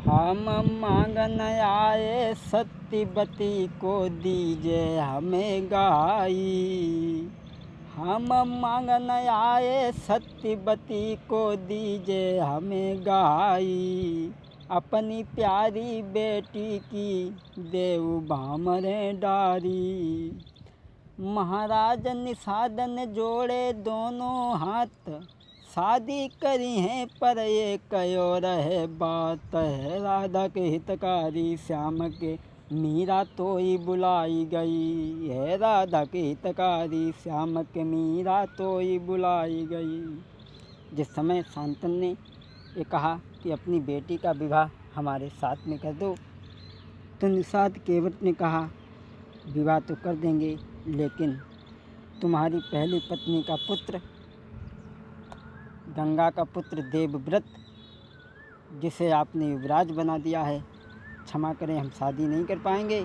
हम मांगन आए सत्यवती को दीजिए हमें गाई। हम मांगन आए सत्यवती को दीजिए हमें गाई। अपनी प्यारी बेटी की देव भामरे डारी। महाराज निषाद ने जोड़े दोनों हाथ, शादी करी है पर ये कयो रहे बात है। राधा के हितकारी श्याम के मीरा तो ही बुलाई गई है। राधा के हितकारी श्याम के मीरा तो ही बुलाई गई। जिस समय शांतन ने ये कहा कि अपनी बेटी का विवाह हमारे साथ में कर दो, तो निषाद केवट ने कहा विवाह तो कर देंगे, लेकिन तुम्हारी पहली पत्नी का पुत्र, गंगा का पुत्र देवव्रत, जिसे आपने युवराज बना दिया है, क्षमा करें हम शादी नहीं कर पाएंगे।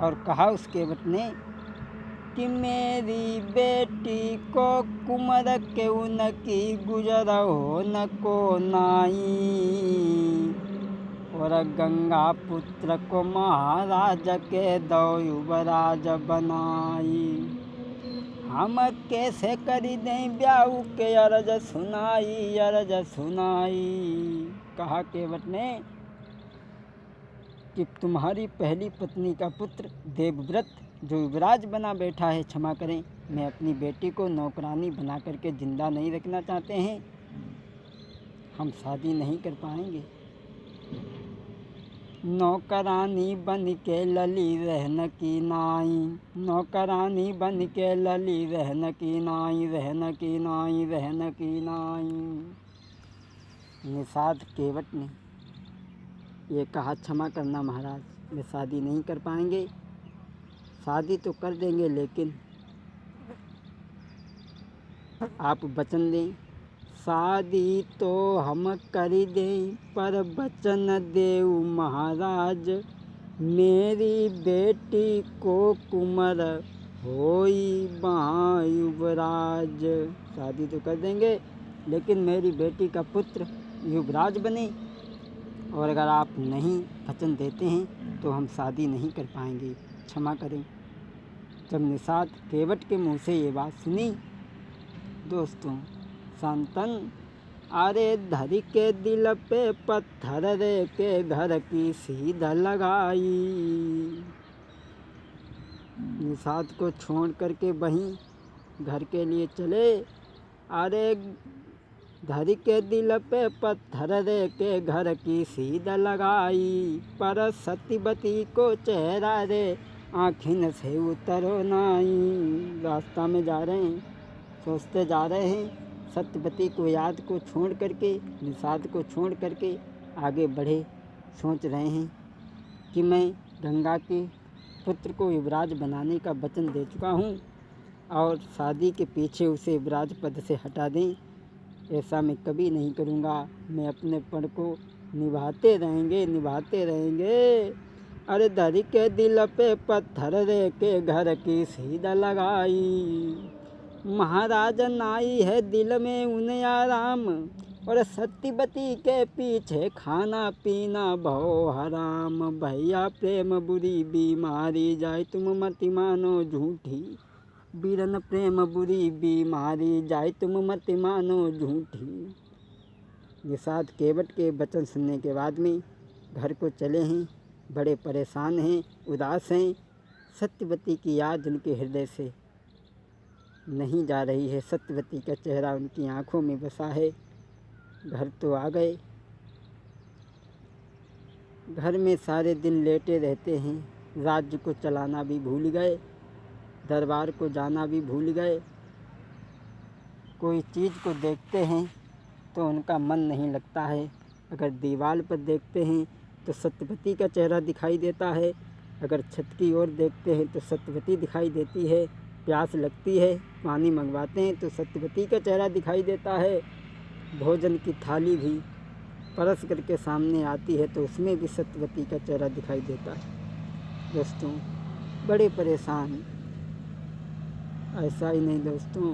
और कहा उस केवट ने कि मेरी बेटी को कुंवर के उनकी गुजर हो न को नाई। और गंगा पुत्र को महाराज के दो युवराज बनाई। हम कैसे करी दें ब्याह के अरज सुनाई, अरज सुनाई। कहा केवट ने कि तुम्हारी पहली पत्नी का पुत्र देवव्रत जो युवराज बना बैठा है, क्षमा करें मैं अपनी बेटी को नौकरानी बना करके जिंदा नहीं रखना चाहते हैं, हम शादी नहीं कर पाएंगे। नौकरानी बन के लली रहन की नाई। नौकरानी बन के लली रहन की नाई, रहन की नाई, रहन की नाई। निषाद केवट ने ये कहा क्षमा करना महाराज, मैं शादी नहीं कर पाएंगे। शादी तो कर देंगे, लेकिन आप वचन दें। शादी तो हम कर दें पर वचन देव महाराज, मेरी बेटी को कुंवर होई वहाँ युवराज। शादी तो कर देंगे, लेकिन मेरी बेटी का पुत्र युवराज बने, और अगर आप नहीं वचन देते हैं तो हम शादी नहीं कर पाएंगे, क्षमा करें। जब निषाद केवट के मुँह से ये बात सुनी, दोस्तों, शांतन अरे धर के दिल पे पत्थर रे के घर की सीधा लगाई। निषाद को छोड़ करके वहीं घर के लिए चले। अरे धर के दिल पे पत्थर रे के घर की सीधा लगाई। पर सत्यवती को चेहरा रे आँखिन से उतरो नाई। रास्ता में जा रहे हैं, सोचते जा रहे हैं, सत्यवती को याद को छोड़ करके, निषाद को छोड़ करके आगे बढ़े। सोच रहे हैं कि मैं गंगा के पुत्र को युवराज बनाने का वचन दे चुका हूँ, और शादी के पीछे उसे युवराज पद से हटा दें, ऐसा मैं कभी नहीं करूँगा। मैं अपने पद को निभाते रहेंगे, निभाते रहेंगे। अरे धर के दिल पे पत्थर रे के घर की सीधा लगाई। महाराज नाई है दिल में उन्हें आराम, और सत्यवती के पीछे खाना पीना भव हराम। भैया प्रेम बुरी बीमारी, जाए तुम मत मानो झूठी। बीरन प्रेम बुरी बीमारी, जाए तुम मत मानो झूठी। निषाद केवट के वचन सुनने के बाद में घर को चले हैं, बड़े परेशान हैं, उदास हैं। सत्यवती की याद उनके हृदय से नहीं जा रही है। सत्यवती का चेहरा उनकी आंखों में बसा है। घर तो आ गए, घर में सारे दिन लेटे रहते हैं। राज्य को चलाना भी भूल गए, दरबार को जाना भी भूल गए। कोई चीज़ को देखते हैं तो उनका मन नहीं लगता है। अगर दीवार पर देखते हैं तो सत्यवती का चेहरा दिखाई देता है, अगर छत की ओर देखते हैं तो सत्यवती दिखाई देती है। प्यास लगती है, पानी मंगवाते हैं तो सत्यवती का चेहरा दिखाई देता है। भोजन की थाली भी परस करके सामने आती है तो उसमें भी सत्यवती का चेहरा दिखाई देता है। दोस्तों, बड़े परेशान। ऐसा ही नहीं दोस्तों,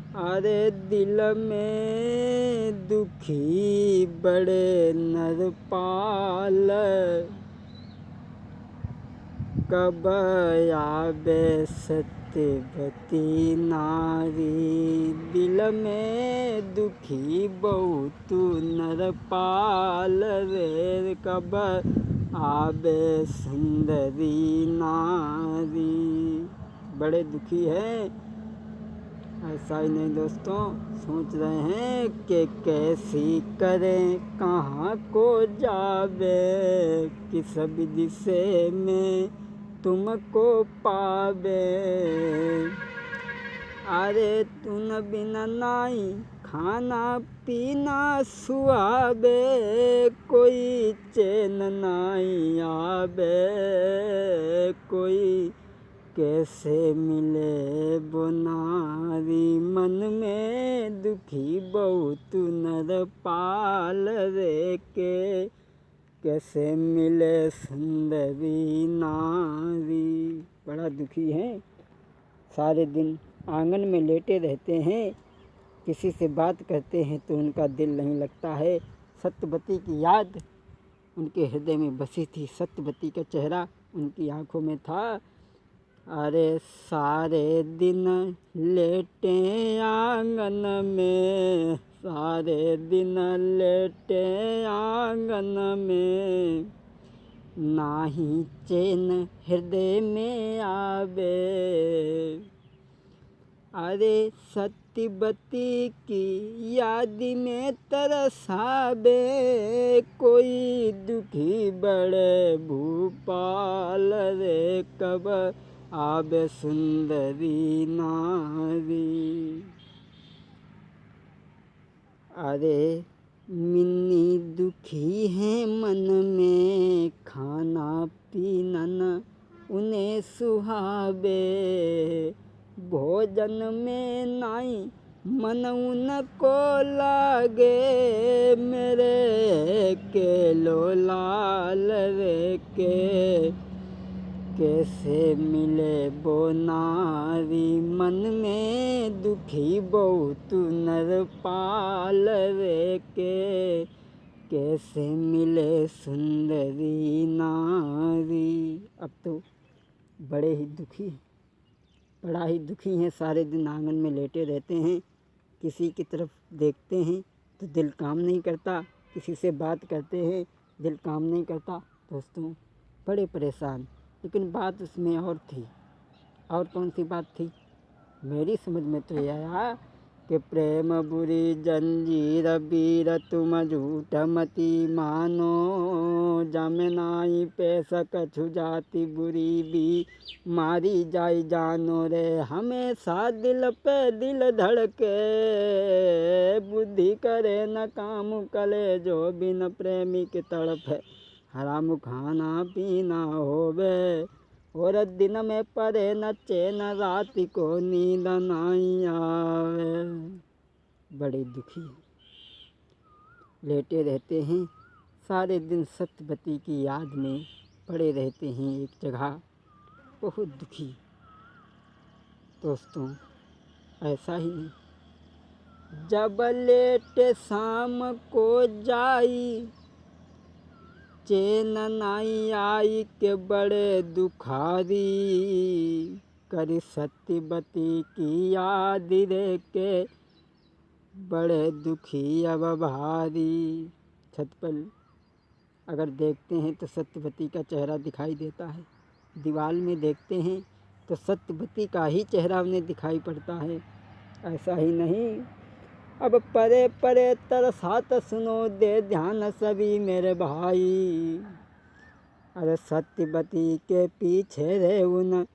अरे दिल में दुखी बड़े नरपाल, कब आवे सत्यवती नारी। दिल में दुखी बहुत नरपाल रे, कब आवे सुंदरी नारी। बड़े दुखी हैं। ऐसा ही नहीं दोस्तों, सोच रहे हैं कि कैसी करें, कहाँ को जावे, किस विधि से में तुमको पावे। अरे तुन बिना नाई खाना पीना सुहावे, कोई चैन नाई आवे, कोई कैसे मिले वो नारी। मन में दुखी बहुत नरपाल रे, के कैसे मिले सुंदरी नारी। बड़ा दुखी है। सारे दिन आंगन में लेटे रहते हैं, किसी से बात करते हैं तो उनका दिल नहीं लगता है। सत्यवती की याद उनके हृदय में बसी थी, सत्यवती का चेहरा उनकी आंखों में था। अरे सारे दिन लेटे आंगन में, सारे दिन लेटे आंगन में, नाही चैन हृदय में आवे। अरे सत्यवती की याद में तरसावे, कोई दुखी बड़े भूपाल रे, कब आवे सुंदरी नारी। अरे मिन्नी दुखी है मन में, खाना पीना न उन्हें सुहावे, भोजन में नाई मन उनको लागे, मेरे के लो लाल रे, के कैसे मिले वो नारी। मन में दुखी बहुत नरपाल रे, के कैसे मिले सुंदरी नारी। अब तो बड़े ही दुखी, बड़ा ही दुखी हैं। सारे दिन आंगन में लेटे रहते हैं, किसी की तरफ देखते हैं तो दिल काम नहीं करता, किसी से बात करते हैं दिल काम नहीं करता। दोस्तों बड़े परेशान। लेकिन बात उसमें और थी। और कौन सी बात थी? मेरी समझ में तो ये आया कि प्रेम बुरी जंजीर बीर, तुम झूठ मती मानो, जमनाई पैसा कछु जाति बुरी भी, मारी जाई जानो रे। हमेशा दिल पे दिल धड़के, बुद्धि करे न काम कले, जो बिन प्रेमी की तड़प है, हराम खाना पीना होवे, और दिन में परे न चैन, रात को नींद नहीं आवे। बड़े दुखी लेटे रहते हैं, सारे दिन सत्यवती की याद में पड़े रहते हैं एक जगह, बहुत दुखी। दोस्तों ऐसा ही नहीं, जब लेटे शाम को जाई, चैन नाई आई के बड़े दुखारी, करी सत्यवती की याद रे, के बड़े दुखी अब भारी। छत पर अगर देखते हैं तो सत्यवती का चेहरा दिखाई देता है, दीवार में देखते हैं तो सत्यवती का ही चेहरा उन्हें दिखाई पड़ता है। ऐसा ही नहीं, अब परे परे तरसात सुनो दे ध्यान सभी मेरे भाई। अरे सत्यवती के पीछे रे उन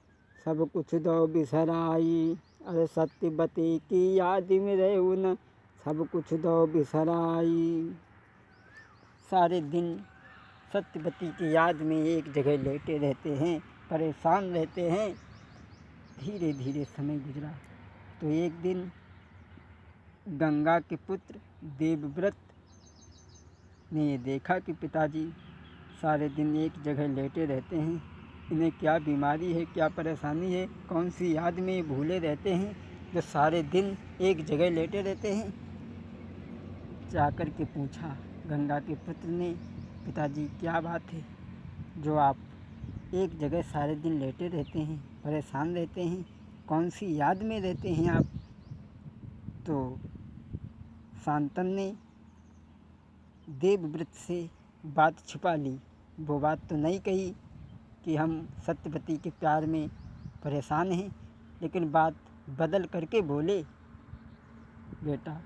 सब कुछ दो बिसराई, अरे सत्यवती की याद में रे उन सब कुछ दो बिसराई। सारे दिन सत्यवती की याद में एक जगह लेटे रहते हैं, परेशान रहते हैं। धीरे धीरे समय गुजरा तो एक दिन गंगा के पुत्र देवव्रत ने ये देखा कि पिताजी सारे दिन एक जगह लेटे रहते हैं, इन्हें क्या बीमारी है, क्या परेशानी है, कौन सी याद में भूले रहते हैं जो सारे दिन एक जगह लेटे रहते हैं। जाकर के पूछा गंगा के पुत्र ने, पिताजी क्या बात है जो आप एक जगह सारे दिन लेटे रहते हैं, परेशान रहते हैं, कौन सी याद में रहते हैं आप? तो शांतन ने देवव्रत से बात छिपा ली। वो बात तो नहीं कही कि हम सत्यवती के प्यार में परेशान हैं, लेकिन बात बदल करके बोले, बेटा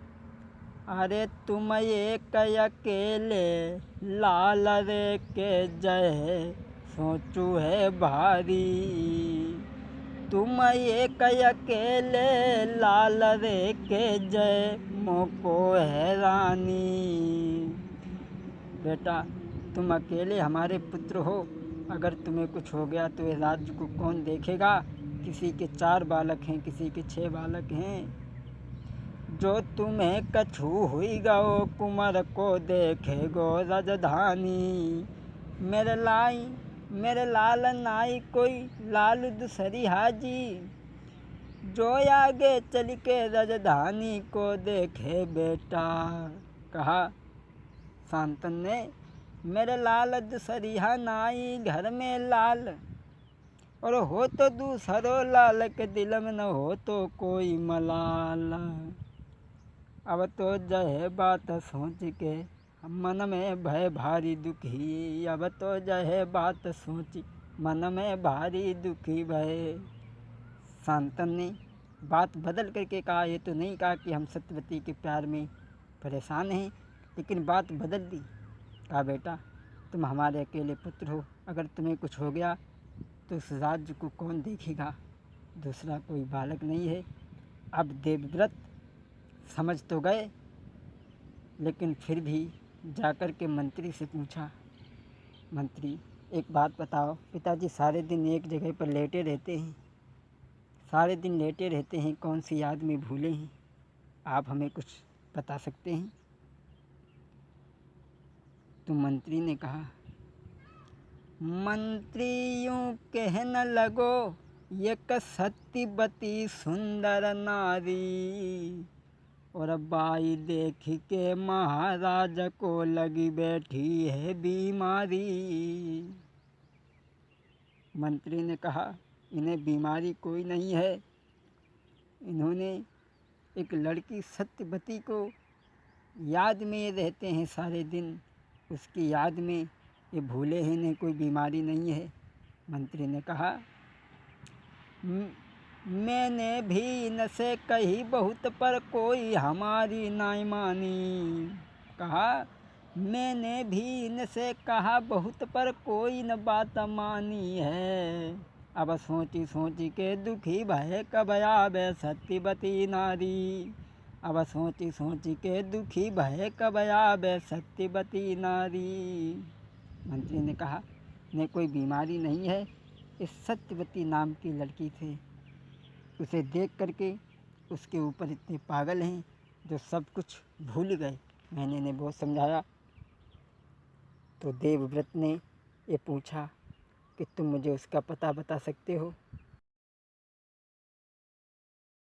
अरे तुम एक अकेले लाल रे के जय सोचू है भारी, तुम एक अकेले लाल रे के जय मोको हैरानी। बेटा तुम अकेले हमारे पुत्र हो, अगर तुम्हें कुछ हो गया तो इस राज्य को कौन देखेगा? किसी के 4 बालक हैं, किसी के 6 बालक हैं। जो तुम्हें कछु हुई गो कुमार को देखे गो राजधानी, मेरे लाल नाई कोई लाल दूसरी हाजी, जो आगे चल के राजधानी को देखे बेटा। कहा शांतन ने, मेरे लाल दूसरिया नाई घर में लाल, और हो तो दूसरो लाल के दिल में न हो तो कोई मलाल। अब तो जय बात सोच के मन में भय भारी दुखी, अब तो जय बात सोच मन में भारी दुखी भय। शांतन ने बात बदल करके कहा, ये तो नहीं कहा कि हम सत्यवती के प्यार में परेशान हैं, लेकिन बात बदल दी। कहा बेटा तुम हमारे अकेले पुत्र हो, अगर तुम्हें कुछ हो गया तो उस राज्य को कौन देखेगा? दूसरा कोई बालक नहीं है। अब देवव्रत समझ तो गए, लेकिन फिर भी जाकर के मंत्री से पूछा, मंत्री एक बात बताओ, पिताजी सारे दिन एक जगह पर लेटे रहते हैं, सारे दिन लेटे रहते हैं, कौन सी याद में भूले हैं? आप हमें कुछ बता सकते हैं? तो मंत्री ने कहा, मंत्री यूं कहने लगो, एक सत्यवती सुंदर नारी, और बाई देख के महाराज को लगी बैठी है बीमारी। मंत्री ने कहा, इन्हें बीमारी कोई नहीं है, इन्होंने एक लड़की सत्यवती को याद में रहते हैं सारे दिन, उसकी याद में ये भूले हैं, इन्हें कोई बीमारी नहीं है। मंत्री ने कहा, मैंने भी इनसे कही बहुत पर कोई हमारी नहीं मानी। कहा मैंने भी इनसे कहा बहुत पर कोई न बात मानी है, अब सोची सोची के दुखी भय कब आवे सत्यवती नारी, अब सोची सोची के दुखी भय कब आवे सत्यवती नारी। मंत्री ने कहा, इन्हें कोई बीमारी नहीं है, इस सत्यवती नाम की लड़की थे, उसे देख करके उसके ऊपर इतने पागल हैं जो सब कुछ भूल गए। मैंने इन्हें बहुत समझाया। तो देवव्रत ने ये पूछा कि तुम मुझे उसका पता बता सकते हो?